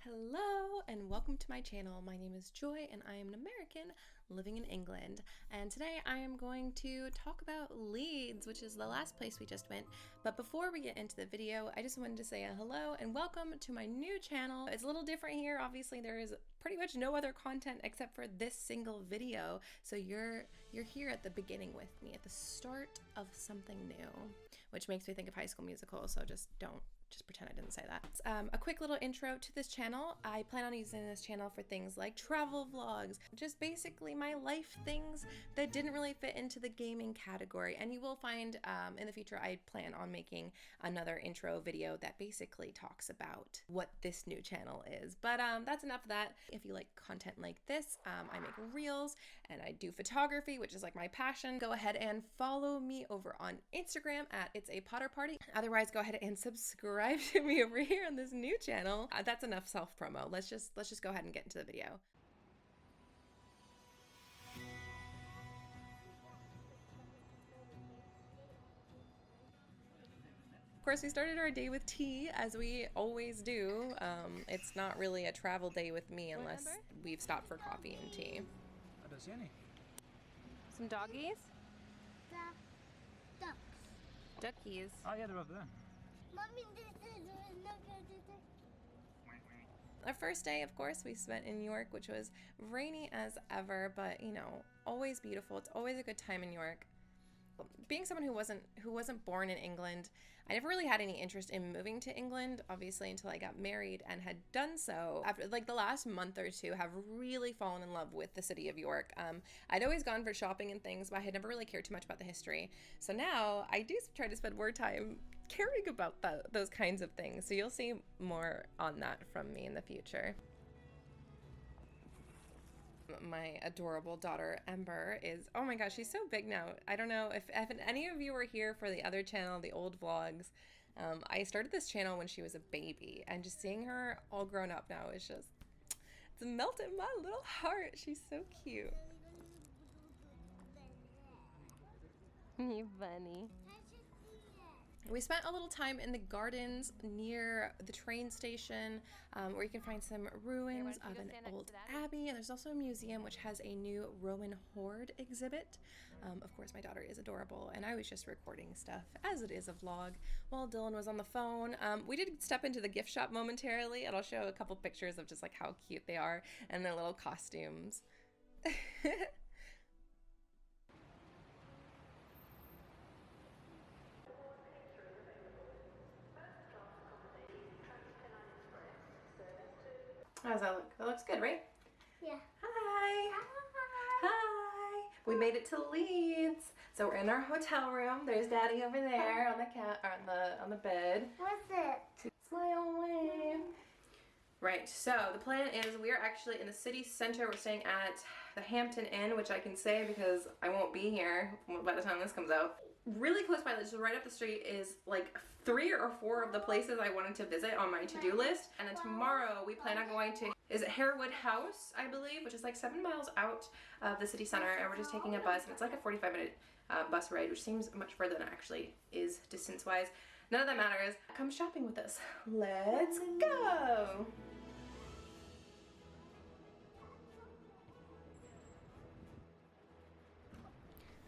Hello and welcome to my channel. My name is Joy and I am an American living in England. And today I am going to talk about Leeds, which is the last place we just went. But before we get into the video, I just wanted to say a hello and welcome to my new channel. It's a little different here. Obviously there is pretty much no other content except for this single video. So you're here at the beginning with me, at the start of something new, which makes me think of High School Musical. So just pretend I didn't say that. A quick little intro to this channel. I plan on using this channel for things like travel vlogs, just basically my life things that didn't really fit into the gaming category. And you will find in the future I plan on making another intro video that basically talks about what this new channel is. But that's enough of that. If you like content like this, I make reels and I do photography, which is like my passion. Go ahead and follow me over on Instagram at It's a Potter Party. Otherwise, go ahead and subscribe to me over here on this new channel. That's enough self-promo. Let's just go ahead and get into the video. Of course, we started our day with tea, as we always do. It's not really a travel day with me unless we've stopped for coffee and tea. I don't see any. Some doggies? Ducks. Duckies. Oh yeah, they're over there. Mommy, this is Our first day, of course, we spent in York, which was rainy as ever, but you know, always beautiful. It's always a good time in York. Being someone who wasn't born in England, I never really had any interest in moving to England, obviously, until I got married and had done so. After like the last month or two, have really fallen in love with the city of York. I'd always gone for shopping and things, but I had never really cared too much about the history. So now I do try to spend more time caring about those kinds of things. So you'll see more on that from me in the future. My adorable daughter Ember is, oh my gosh, she's so big now. I don't know if any of you were here for the other channel, the old vlogs. I started this channel when she was a baby, and just seeing her all grown up now is just, it's melting my little heart. She's so cute. You bunny. We spent a little time in the gardens near the train station, where you can find some ruins of an old abbey, and there's also a museum which has a new Roman horde exhibit. Of course, my daughter is adorable, and I was just recording stuff, as it is a vlog, while Dylan was on the phone. We did step into the gift shop momentarily, and I'll show a couple pictures of just like how cute they are and their little costumes. How does that look? That looks good, right? Yeah. Hi. Hi. We made it to Leeds. So we're in our hotel room. There's Daddy over there on the on the bed. What's it? Smile wave. Right. So the plan is we are actually in the city center. We're staying at the Hampton Inn, which I can say because I won't be here by the time this comes out. Really close by, so right up the street is like 3 or 4 of the places I wanted to visit on my to-do list. And then tomorrow we plan on going to, is it Harewood House, I believe, which is like 7 miles out of the city center, and we're just taking a bus, and it's like a 45-minute bus ride, which seems much further than it actually is distance-wise. None of that matters. Come shopping with us. Let's go!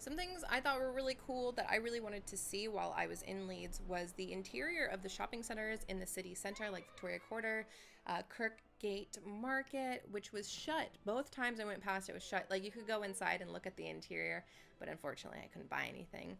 Some things I thought were really cool that I really wanted to see while I was in Leeds was the interior of the shopping centers in the city center, like Victoria Quarter, Kirkgate Market, which was shut. Both times I went past, it was shut. Like, you could go inside and look at the interior, but unfortunately I couldn't buy anything.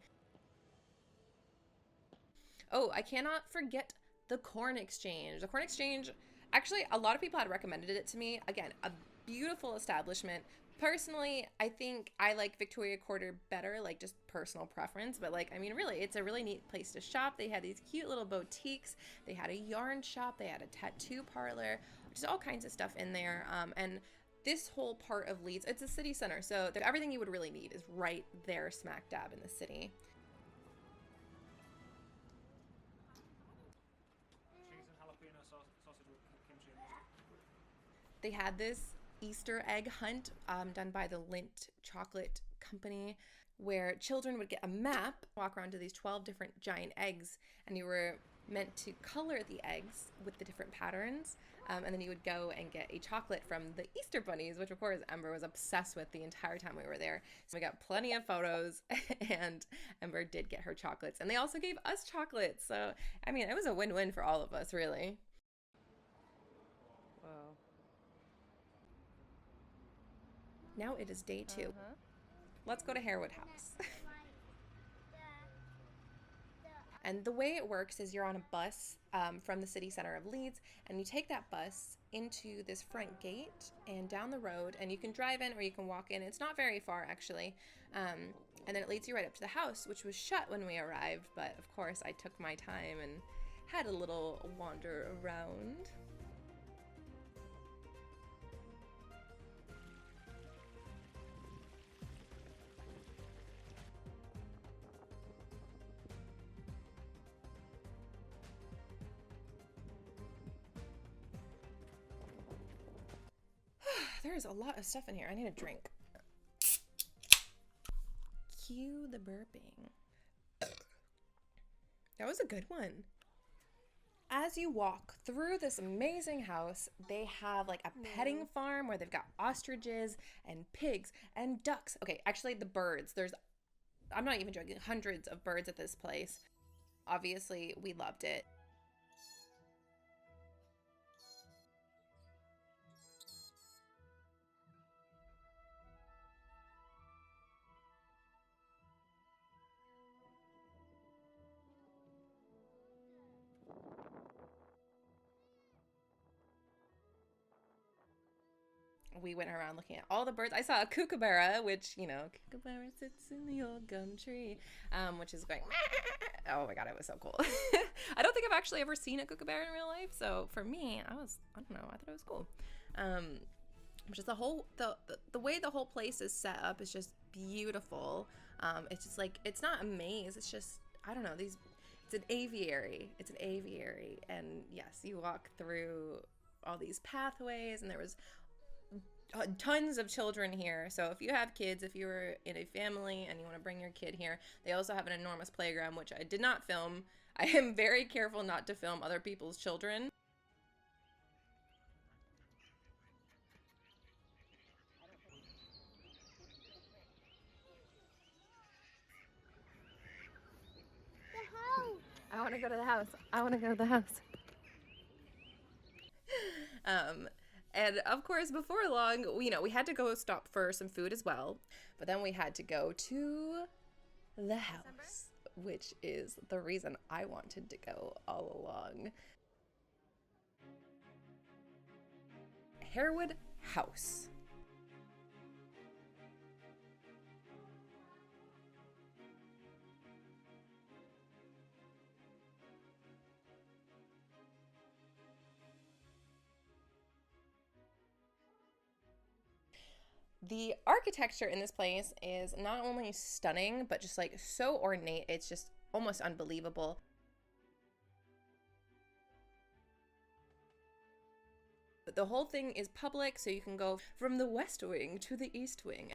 Oh, I cannot forget the Corn Exchange. The Corn Exchange, actually, a lot of people had recommended it to me. Again, a beautiful establishment. Personally, I think I like Victoria Quarter better, like just personal preference, but like, I mean, really, it's a really neat place to shop. They had these cute little boutiques. They had a yarn shop. They had a tattoo parlor, just all kinds of stuff in there. And this whole part of Leeds, it's a city center, so everything you would really need is right there smack dab in the city. Cheese and jalapeno sausage with kimchi and mustard. They had this Easter egg hunt done by the Lindt Chocolate Company, where children would get a map, walk around to these 12 different giant eggs, and you were meant to color the eggs with the different patterns. And then you would go and get a chocolate from the Easter bunnies, which of course Ember was obsessed with the entire time we were there. So we got plenty of photos and Ember did get her chocolates. And they also gave us chocolates. So, I mean, it was a win-win for all of us, really. Whoa. Now it is day 2. Let's go to Harewood House. And the way it works is you're on a bus from the city center of Leeds, and you take that bus into this front gate and down the road, and you can drive in or you can walk in. It's not very far, actually. And then it leads you right up to the house, which was shut when we arrived, but of course I took my time and had a little wander around. There's a lot of stuff in here. I need a drink. Cue the burping. That was a good one. As you walk through this amazing house, they have like a petting farm where they've got ostriches and pigs and ducks. Okay, actually the birds. I'm not even joking, hundreds of birds at this place. Obviously, we loved it. We went around looking at all the birds. I saw a kookaburra, which, you know, kookaburra sits in the old gum tree, which is going, oh my God, it was so cool. I don't think I've actually ever seen a kookaburra in real life. So for me, I don't know, I thought it was cool. Just the way the whole place is set up is just beautiful. It's just like, it's not a maze. It's just, I don't know, it's an aviary. It's an aviary. And yes, you walk through all these pathways, and there was tons of children here. So if you have kids, if you're in a family and you want to bring your kid here, they also have an enormous playground, which I did not film. I am very careful not to film other people's children. I want to go to the house. I want to go to the house. And of course, before long, we had to go stop for some food as well. But then we had to go to the house, which is the reason I wanted to go all along. Harewood House. The architecture in this place is not only stunning, but just like so ornate. It's just almost unbelievable. But the whole thing is public, so you can go from the west wing to the east wing.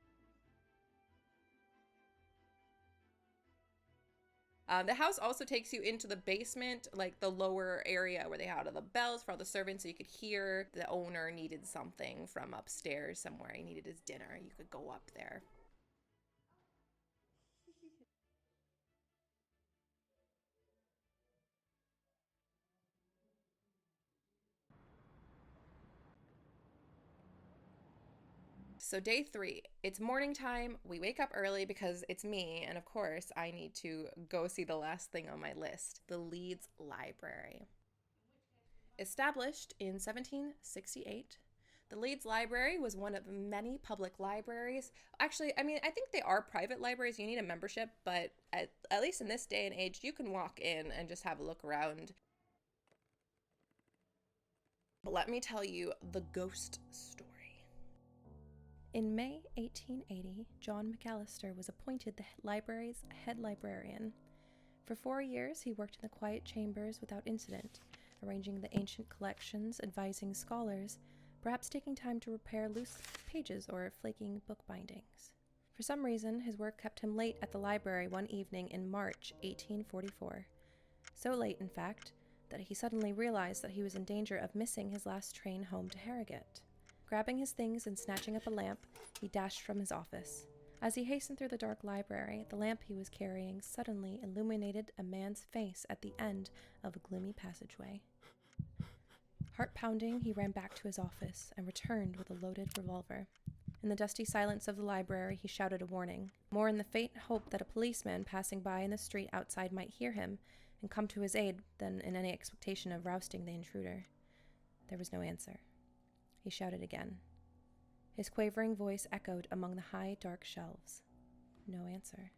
The house also takes you into the basement, like the lower area where they had all the bells for all the servants, so you could hear the owner needed something from upstairs somewhere. He needed his dinner. You could go up there. So day 3, it's morning time. We wake up early because it's me, and of course I need to go see the last thing on my list, the Leeds Library. Established in 1768, the Leeds Library was one of many public libraries. Actually, I mean, I think they are private libraries. You need a membership, but at least in this day and age, you can walk in and just have a look around. But let me tell you the ghost story. In May 1880, John McAllister was appointed the library's head librarian. For 4 years, he worked in the quiet chambers without incident, arranging the ancient collections, advising scholars, perhaps taking time to repair loose pages or flaking book bindings. For some reason, his work kept him late at the library one evening in March 1844. So late, in fact, that he suddenly realized that he was in danger of missing his last train home to Harrogate. Grabbing his things and snatching up a lamp, he dashed from his office. As he hastened through the dark library, the lamp he was carrying suddenly illuminated a man's face at the end of a gloomy passageway. Heart-pounding, he ran back to his office and returned with a loaded revolver. In the dusty silence of the library, he shouted a warning, more in the faint hope that a policeman passing by in the street outside might hear him and come to his aid than in any expectation of rousting the intruder. There was no answer. He shouted again. His quavering voice echoed among the high, dark shelves. No answer.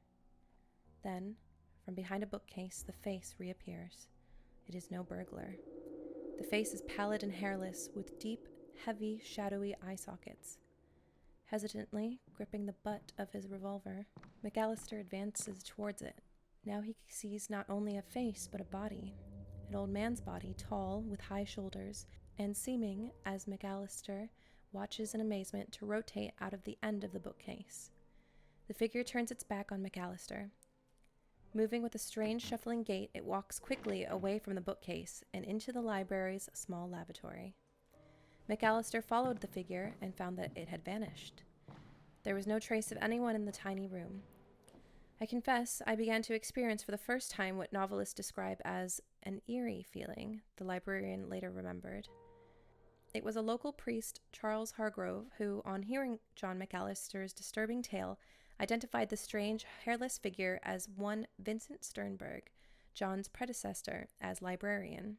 Then, from behind a bookcase, the face reappears. It is no burglar. The face is pallid and hairless, with deep, heavy, shadowy eye sockets. Hesitantly, gripping the butt of his revolver, McAllister advances towards it. Now he sees not only a face, but a body. An old man's body, tall, with high shoulders, and seeming, as McAllister watches in amazement, to rotate out of the end of the bookcase. The figure turns its back on McAllister. Moving with a strange, shuffling gait, it walks quickly away from the bookcase and into the library's small lavatory. McAllister followed the figure and found that it had vanished. There was no trace of anyone in the tiny room. I confess I began to experience for the first time what novelists describe as an eerie feeling, the librarian later remembered. It was a local priest, Charles Hargrove, who, on hearing John McAllister's disturbing tale, identified the strange, hairless figure as one Vincent Sternberg, John's predecessor as librarian.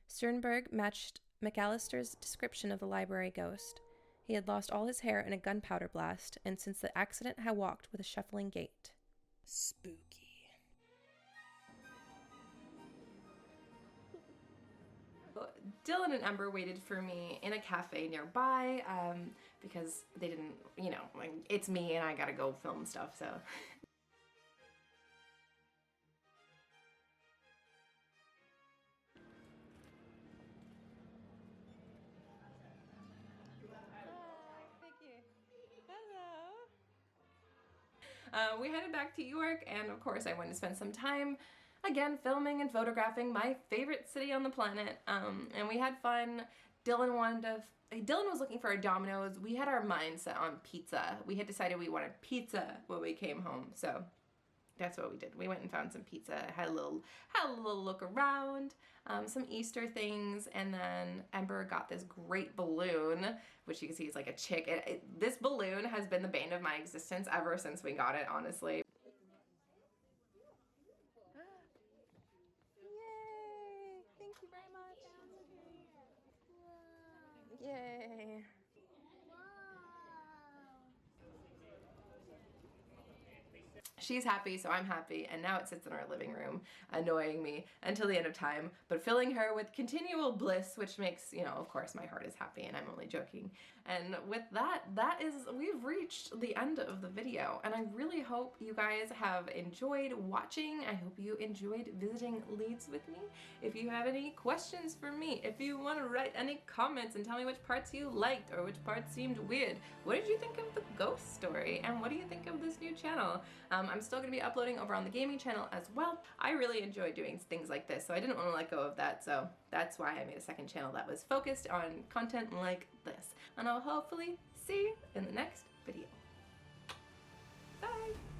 Sternberg matched McAllister's description of the library ghost. He had lost all his hair in a gunpowder blast, and since the accident had walked with a shuffling gait. Spooky. Dylan and Ember waited for me in a cafe nearby because they didn't, like, it's me and I gotta go film stuff, so. Thank you. Hello. We headed back to York, and of course I wanted to spend some time again filming and photographing my favorite city on the planet, and we had fun. Dylan was looking for a Domino's. We had our mind set on pizza. We had decided we wanted pizza when we came home, so that's what we did. We went and found some pizza, had a little look around, some Easter things, and then Ember got this great balloon, which you can see is like a chick. This balloon has been the bane of my existence ever since we got it, honestly. Yay. She's happy, so I'm happy, and now it sits in our living room, annoying me until the end of time, but filling her with continual bliss, which makes, of course my heart is happy, and I'm only joking. And with that, we've reached the end of the video, and I really hope you guys have enjoyed watching. I hope you enjoyed visiting Leeds with me. If you have any questions for me, if you want to write any comments and tell me which parts you liked or which parts seemed weird, what did you think of the ghost story, and what do you think of this new channel? I'm still going to be uploading over on the gaming channel as well. I really enjoy doing things like this, so I didn't want to let go of that, so that's why I made a second channel that was focused on content like this. And I'll hopefully see you in the next video. Bye!